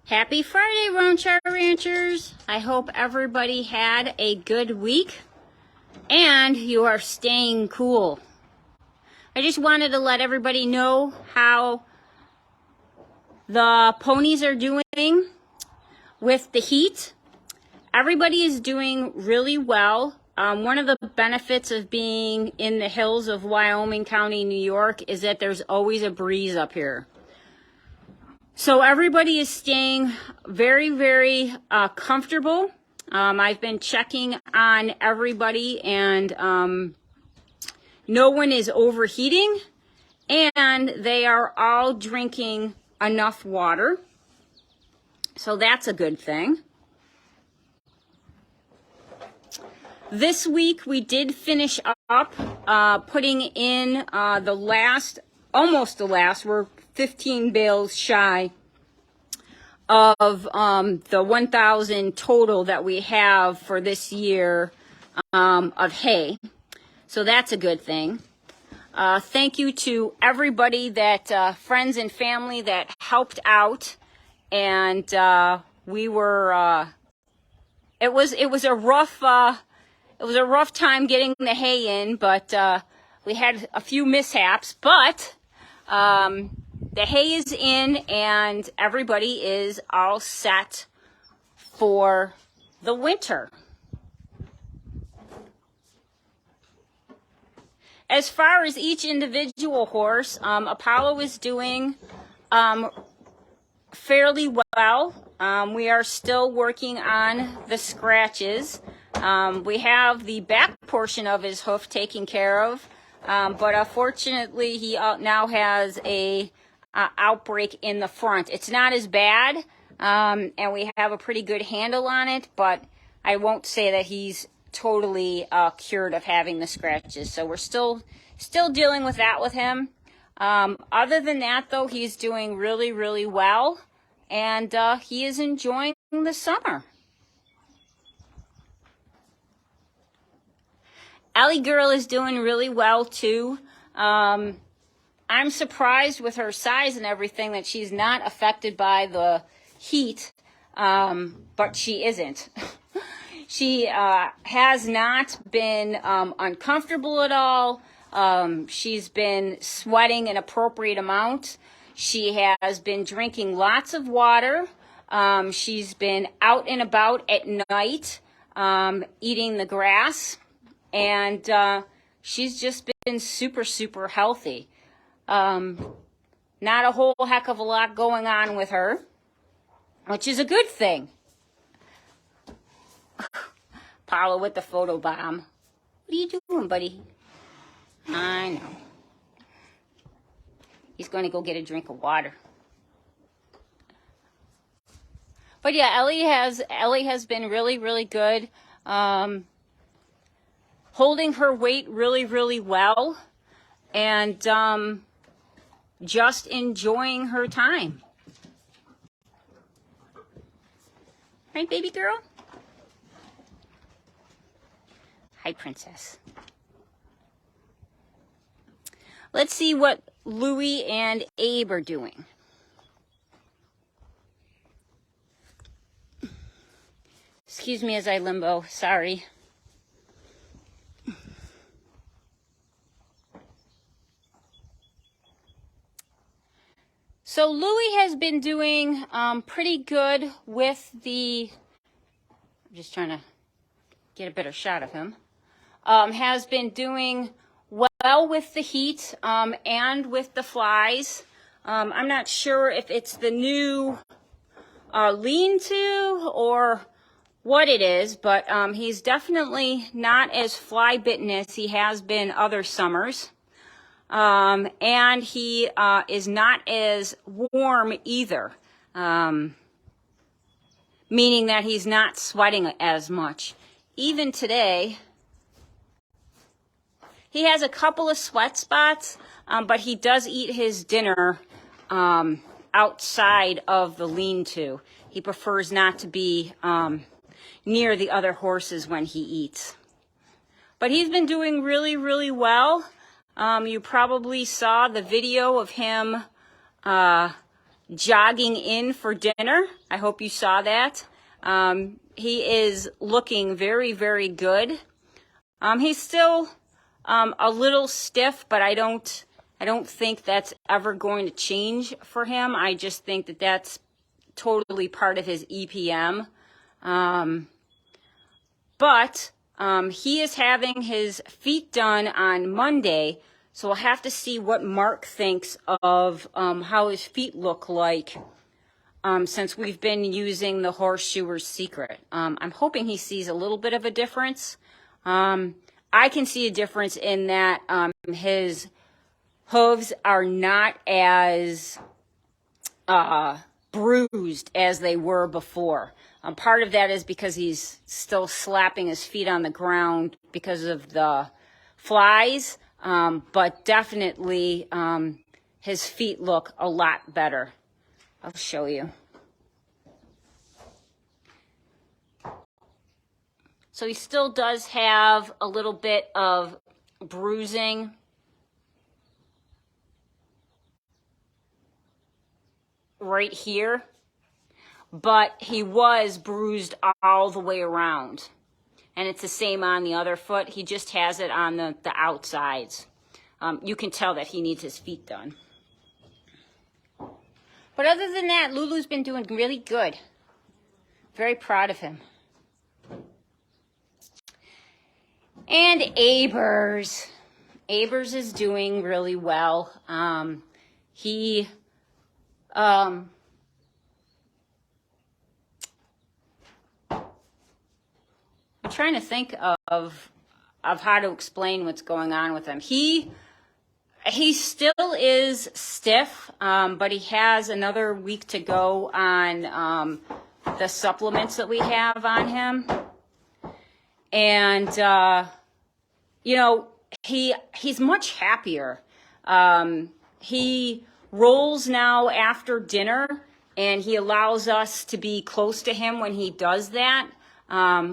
Happy Friday, Roanchar Ranchers. I hope everybody had a good week and you are staying cool. I just wanted to let everybody know how the ponies are doing with the heat. Everybody is doing really well. One of the benefits of being in the hills of Wyoming County, New York, is that there's always a breeze up here. So everybody is staying very, very comfortable. I've been checking on everybody, and no one is overheating, and they are all drinking enough water. So that's a good thing. This week we did finish up putting in almost the last, we're 15 bales shy of the 1,000 total that we have for this year of hay. So that's a good thing. Thank you to everybody that, friends and family that helped out. And we were, it was a rough time getting the hay in, but we had a few mishaps, but the hay is in and everybody is all set for the winter. As far as each individual horse, Apollo is doing fairly well. We are still working on the scratches. We have the back portion of his hoof taken care of, but unfortunately he now has a outbreak in the front. It's not as bad, and we have a pretty good handle on it, but I won't say that he's totally cured of having the scratches. So we're still dealing with that with him. Other than that, though, he's doing really, really well, and he is enjoying the summer. Ellie Girl is doing really well too. I'm surprised with her size and everything that she's not affected by the heat, but she isn't. She has not been uncomfortable at all. She's been sweating an appropriate amount. She has been drinking lots of water. She's been out and about at night, eating the grass, and she's just been super, super healthy. Not a whole heck of a lot going on with her, which is a good thing. Apollo with the photo bomb. What are you doing, buddy? I know. He's going to go get a drink of water. But yeah, Ellie has been really, really good. Holding her weight really, really well. And just enjoying her time. Right, baby girl? Hi, princess. Let's see what Louie and Abe are doing. Excuse me as I limbo. Sorry. So Louie has been doing pretty good with the, I'm just trying to get a better shot of him, has been doing well with the heat and with the flies. I'm not sure if it's the new lean-to or what it is, but he's definitely not as fly-bitten as he has been other summers. And he is not as warm either, meaning that he's not sweating as much. Even today, he has a couple of sweat spots, but he does eat his dinner outside of the lean-to. He prefers not to be near the other horses when he eats. But he's been doing really, really well. You probably saw the video of him jogging in for dinner. I hope you saw that. He is looking very, very good. He's still a little stiff, but I don't think that's ever going to change for him. I just think that that's totally part of his EPM. But he is having his feet done on Monday, so we'll have to see what Mark thinks of how his feet look like since we've been using the Horseshoer's Secret. I'm hoping he sees a little bit of a difference. I can see a difference in that his hooves are not as bruised as they were before. Part of that is because he's still slapping his feet on the ground because of the flies, but definitely his feet look a lot better. I'll show you. So he still does have a little bit of bruising. Right here, but he was bruised all the way around, and it's the same on the other foot. He just has it on the outsides. You can tell that he needs his feet done. But other than that, Lulu's been doing really good. Very proud of him. And Abers is doing really well. I'm trying to think of how to explain what's going on with him. He still is stiff, but he has another week to go on the supplements that we have on him. And he's much happier. He rolls now after dinner, and he allows us to be close to him when he does that,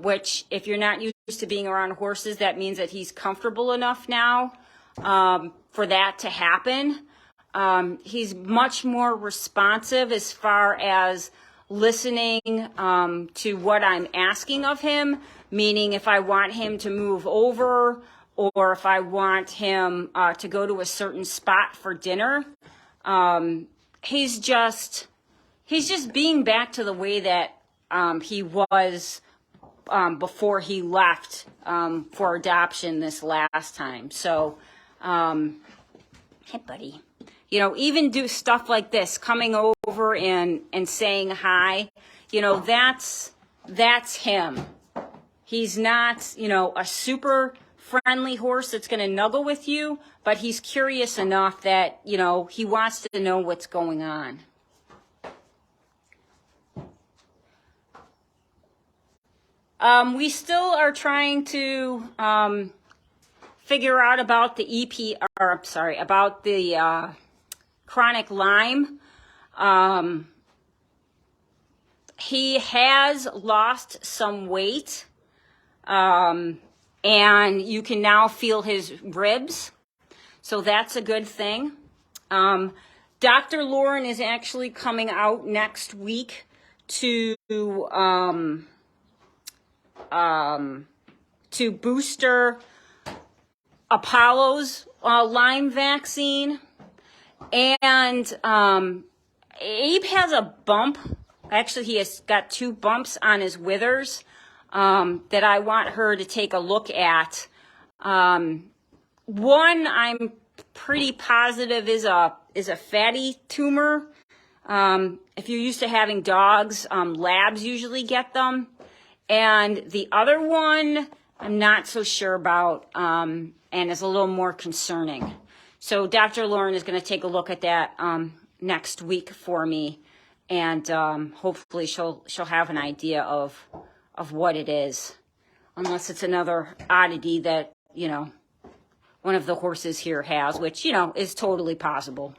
which if you're not used to being around horses, that means that he's comfortable enough now for that to happen. He's much more responsive as far as listening to what I'm asking of him, meaning if I want him to move over or if I want him to go to a certain spot for dinner. He's just being back to the way that he was before he left for adoption this last time. So, hey, buddy, even do stuff like this, coming over and saying hi. That's him. He's not, a super friendly horse that's going to snuggle with you, but he's curious enough that, he wants to know what's going on. We still are trying to figure out about the about the chronic Lyme. He has lost some weight, and you can now feel his ribs. So that's a good thing. Dr. Lauren is actually coming out next week to booster Apollo's Lyme vaccine. And Abe has a bump. Actually, he has got 2 bumps on his withers that I want her to take a look at. One I'm pretty positive is a fatty tumor. If you're used to having dogs, labs usually get them. And the other one I'm not so sure about, and is a little more concerning. So Dr. Lauren is going to take a look at that next week for me, and hopefully she'll have an idea of what it is, unless it's another oddity that one of the horses here has, which is totally possible.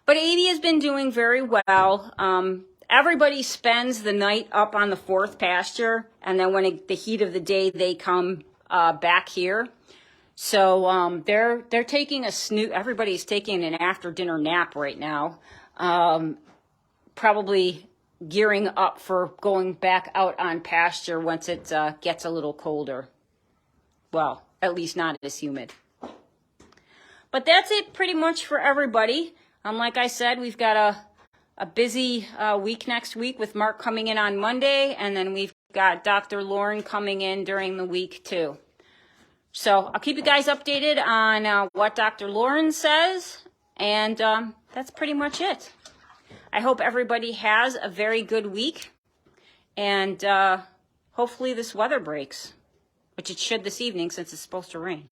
But Avie has been doing very well. Everybody spends the night up on the 4th pasture, and then when the heat of the day, they come back here. So they're taking a snooze. Everybody's taking an after dinner nap right now. Probably gearing up for going back out on pasture once it gets a little colder. Well, at least not as humid. But that's it pretty much for everybody. Like I said, we've got a busy week next week with Mark coming in on Monday, and then we've got Dr. Lauren coming in during the week too. So I'll keep you guys updated on what Dr. Lauren says, and that's pretty much it. I hope everybody has a very good week, and hopefully this weather breaks, which it should this evening since it's supposed to rain.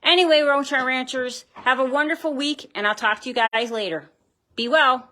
Anyway, Roachar Ranchers, have a wonderful week, and I'll talk to you guys later. Be well.